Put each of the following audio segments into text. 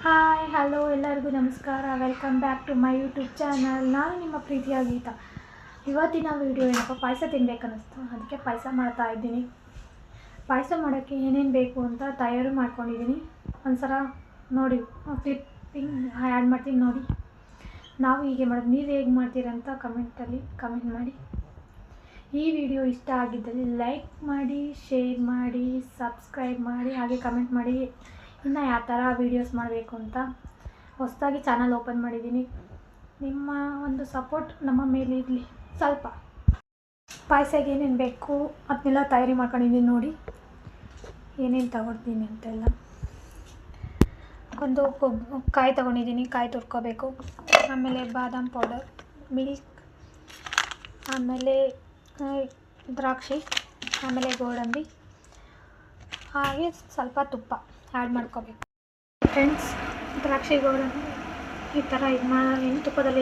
Hi hello ಎಲ್ಲರಿಗೂ ನಮಸ್ಕಾರ. Welcome back to my YouTube channel. ನಾನು ನಿಮ್ಮ ಪ್ರೀತಿಯ ಗೀತಾ. ಇವತ್ತಿನ ವೀಡಿಯೋ ಏನಪ್ಪ, ಪಾಯಸ ತಿನ್ಬೇಕನ್ನಿಸ್ತು, ಅದಕ್ಕೆ ಪಾಯಸ ಮಾಡ್ತಾ ಇದ್ದೀನಿ. ಪಾಯಸ ಮಾಡೋಕ್ಕೆ ಏನೇನು ಬೇಕು ಅಂತ ತಯಾರು ಮಾಡ್ಕೊಂಡಿದ್ದೀನಿ. ಒಂದ್ಸಲ ನೋಡಿ, ಕ್ಲಿಪ್ಪಿಂಗ್ ಆ್ಯಡ್ ಮಾಡ್ತೀನಿ ನೋಡಿ. ನಾವು ಹೀಗೆ ಮಾಡೋದು, ನೀವು ಹೇಗೆ ಮಾಡ್ತೀರಂತ ಕಮೆಂಟಲ್ಲಿ ಕಮೆಂಟ್ ಮಾಡಿ. ಈ ವಿಡಿಯೋ ಇಷ್ಟ ಆಗಿದ್ದಲ್ಲಿ ಲೈಕ್ ಮಾಡಿ, ಶೇರ್ ಮಾಡಿ, ಸಬ್ಸ್ಕ್ರೈಬ್ ಮಾಡಿ, ಹಾಗೆ ಕಮೆಂಟ್ ಮಾಡಿ ಇನ್ನು ಯಾವ ಥರ ವೀಡಿಯೋಸ್ ಮಾಡಬೇಕು ಅಂತ. ಹೊಸದಾಗಿ ಚಾನಲ್ ಓಪನ್ ಮಾಡಿದ್ದೀನಿ. ನಿಮ್ಮ ಒಂದು ಸಪೋರ್ಟ್ ನಮ್ಮ ಮೇಲೆ ಇರಲಿ. ಸ್ವಲ್ಪ ಪಾಯಸಕ್ಕೆ ಏನೇನು ಬೇಕು ಅದನ್ನೆಲ್ಲ ತಯಾರಿ ಮಾಡ್ಕೊಂಡಿದ್ದೀನಿ ನೋಡಿ, ಏನೇನು ತಗೊಳ್ತೀನಿ ಅಂತೆಲ್ಲ. ಒಂದು ಕಾಯಿ ತೊಗೊಂಡಿದ್ದೀನಿ, ಕಾಯಿ ತುರ್ಕೋಬೇಕು. ಆಮೇಲೆ ಬಾದಾಮ್ ಪೌಡರ್, ಮಿಲ್ಕ್, ಆಮೇಲೆ ದ್ರಾಕ್ಷಿ, ಆಮೇಲೆ ಗೋಡಂಬಿ, ಹಾಗೆ ಸ್ವಲ್ಪ ತುಪ್ಪ ಆ್ಯಡ್ ಮಾಡ್ಕೋಬೇಕು. ಫ್ರೆಂಡ್ಸ್, ದ್ರಾಕ್ಷಿ ಗೋಡಂಬಿ ಈ ಥರ ಏನು ತುಪ್ಪದಲ್ಲಿ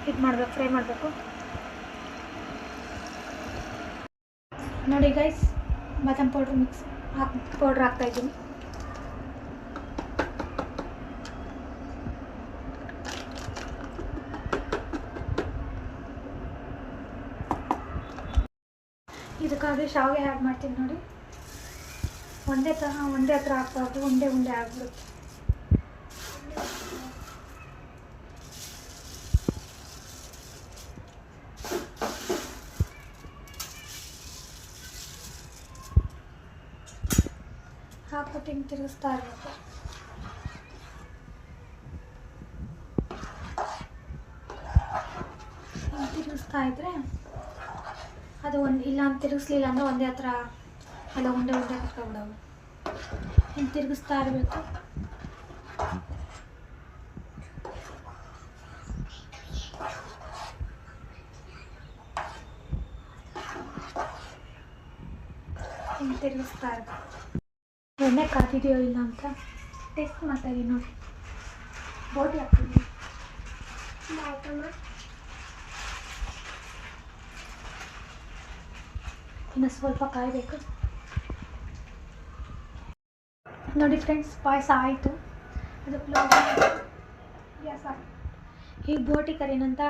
ಇದು ಮಾಡಬೇಕು, ಫ್ರೈ ಮಾಡಬೇಕು ನೋಡಿ ಗೈಸ್. ಬಾದಾಮ್ ಪೌಡ್ರ್ ಪೌಡ್ರ್ ಹಾಕ್ತಾಯಿದ್ದೀನಿ. ಇದಕ್ಕಾಗಿ ಶಾವಿಗೆ ಆ್ಯಡ್ ಮಾಡ್ತೀನಿ ನೋಡಿ. ಒಂದೇ ಹತ್ರ ಹಾಕ್ಬಾರ್ದು, ಒಂದೇ ಆಗ್ಬಿಡುತ್ತೆ. ಹಾಕ್ಬಿಟ್ಟು ಹಿಂಗೆ ತಿರುಗಿಸ್ತಾ ಇರಬೇಕು. ಹಿಂಗೆ ತಿರುಗಿಸ್ತಾ ಇದ್ರೆ ಅದು ಇಲ್ಲ ಅಂತ ತಿರುಗಿಸ್ಲಿಲ್ಲ ಅಂದರೆ ಒಂದೇ ಹತ್ರ ಎಲ್ಲ ಉಂಡೆ ಹಾಕ್ಬಿಡೋದು. ಹಿಂಗೆ ತಿರುಗಿಸ್ತಾ ಇರಬೇಕು. ಹಿಂಗೆ ತಿರುಗಿಸ್ತಾ ಇರಬೇಕು. ಎಣ್ಣೆ ಕಾದಿದೆಯೋ ಇಲ್ಲ ಅಂತ ಟೆಸ್ಟ್ ಮಾಡ್ತಾಯಿದ್ದೀನಿ ನೋಡಿ. ಬೋಟಿ ಹಾಕ್ತಿದ್ದೀನಿ. ಇನ್ನು ಸ್ವಲ್ಪ ಕಾಯಬೇಕು ನೋಡಿ ಫ್ರೆಂಡ್ಸ್. ಪಾಯಸ ಆಯಿತು. ಅದು ಗ್ಯಾಸ್ ಆಫ್. ಈಗ ಬೋಟಿ ಕರಿನಂತ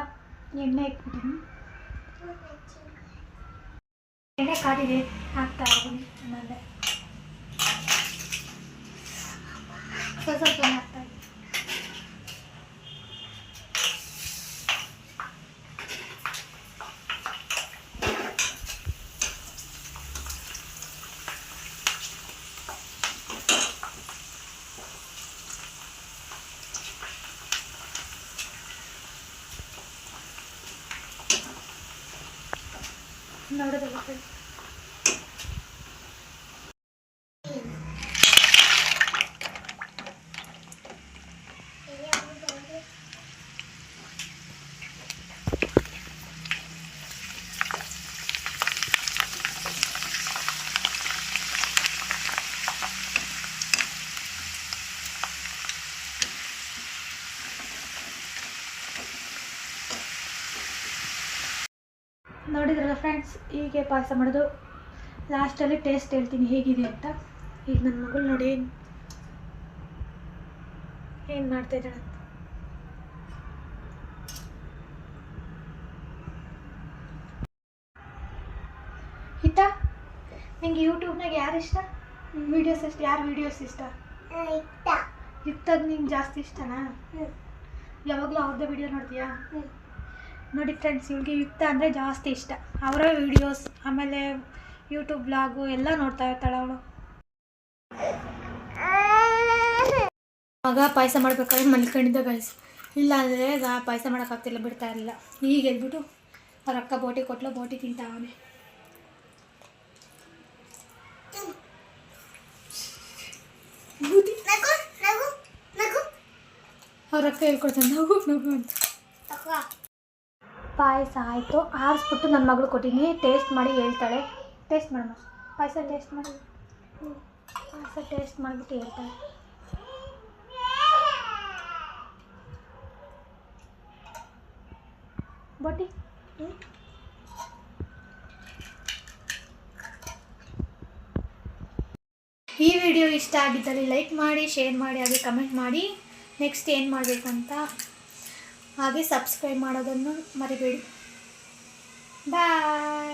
ಎಣ್ಣೆ ಇಟ್ಬಿಟ್ಟಿದ್ದೀನಿ. ಎಣ್ಣೆ ಕಾದಿದೆ, ಹಾಕ್ತಾ ಇದ್ದೀನಿ. ಆಮೇಲೆ ಸ್ವಲ್ಪ ಹಾಕ್ತಾ ಇದ್ದೀನಿ. ನೋಡೋದಲ್ಲ ಫ್ರೆಂಡ್ಸ್, ನೋಡಿದ್ರಲ್ಲ ಫ್ರೆಂಡ್ಸ್, ಹೀಗೆ ಪಾಯಸ ಮಾಡೋದು. ಲಾಸ್ಟಲ್ಲಿ ಟೇಸ್ಟ್ ಹೇಳ್ತೀನಿ ಹೇಗಿದೆ ಅಂತ. ಈಗ ನನ್ನ ಮಗಳು ನೋಡಿ ಏನು ಮಾಡ್ತಾಯಿದ್ದಾಳೆ ಅಂತ. ಹಿತ, ನಿಂಗೆ ಯೂಟ್ಯೂಬ್ನಾಗ ಯಾರು ಇಷ್ಟ? ಯಾರು ವೀಡಿಯೋಸ್ ಇಷ್ಟ? ಯುಕ್ತಾಗ ನಿಂಗೆ ಜಾಸ್ತಿ ಇಷ್ಟನಾ? ಯಾವಾಗಲೂ ಅವ್ರದ್ದೇ ವಿಡಿಯೋ ನೋಡ್ತೀಯಾ? ನೋಡಿ ಫ್ರೆಂಡ್ಸ್, ಇವ್ಳಿಗೆ ಯುಕ್ತ ಅಂದರೆ ಜಾಸ್ತಿ ಇಷ್ಟ. ಅವರ ವೀಡಿಯೋಸ್, ಆಮೇಲೆ ಯೂಟ್ಯೂಬ್ ಬ್ಲಾಗು ಎಲ್ಲ ನೋಡ್ತಾ ಇರ್ತಾಳೆ ಅವಳು. ಆಗ ಪಾಯಸ ಮಾಡ್ಬೇಕಾದ್ರೆ ಮಲ್ಕೊಂಡಿದ್ದ ಗೈಸ್. ಇಲ್ಲ ಅಂದರೆ ಪಾಯಸ ಮಾಡೋಕ್ಕಾಗ್ತಿಲ್ಲ, ಬಿಡ್ತಾ ಇರಲಿಲ್ಲ. ಈಗ ಎದ್ಬಿಟ್ಟು ಅವ್ರ ಅಕ್ಕ ಬೋಟಿ ಕೊಟ್ಲು, ಬೋಟಿ ತಿಂತಾವನೆ. ಅವ್ರ ಅಕ್ಕ ಹೇಳ್ಕೊಡ್ತಾನೆ ನಗು ಅಂತ. ಪಾಯಸ ಆಯಿತು, ಆರಿಸ್ಬಿಟ್ಟು ನನ್ನ ಮಗಳು ಕೊಟ್ಟಿನಿ. ಟೇಸ್ಟ್ ಮಾಡಿ ಹೇಳ್ತಾಳೆ. ಟೇಸ್ಟ್ ಮಾಡೋಣ, ಪಾಯಸ ಟೇಸ್ಟ್ ಮಾಡಿ. ಪಾಯಸ ಟೇಸ್ಟ್ ಮಾಡಿಬಿಟ್ಟು ಹೇಳ್ತಾಳೆ. ಬೋಟಿ ಈ ವಿಡಿಯೋ ಇಷ್ಟ ಆಗಿದ್ದಲ್ಲಿ ಲೈಕ್ ಮಾಡಿ, ಶೇರ್ ಮಾಡಿ, ಹಾಗೆ ಕಮೆಂಟ್ ಮಾಡಿ ನೆಕ್ಸ್ಟ್ ಏನು ಮಾಡಬೇಕು ಅಂತ. ಹಾಗೆ ಸಬ್ಸ್ಕ್ರೈಬ್ ಮಾಡೋದನ್ನು ಮರಿಬೇಡಿ. ಬಾಯ್.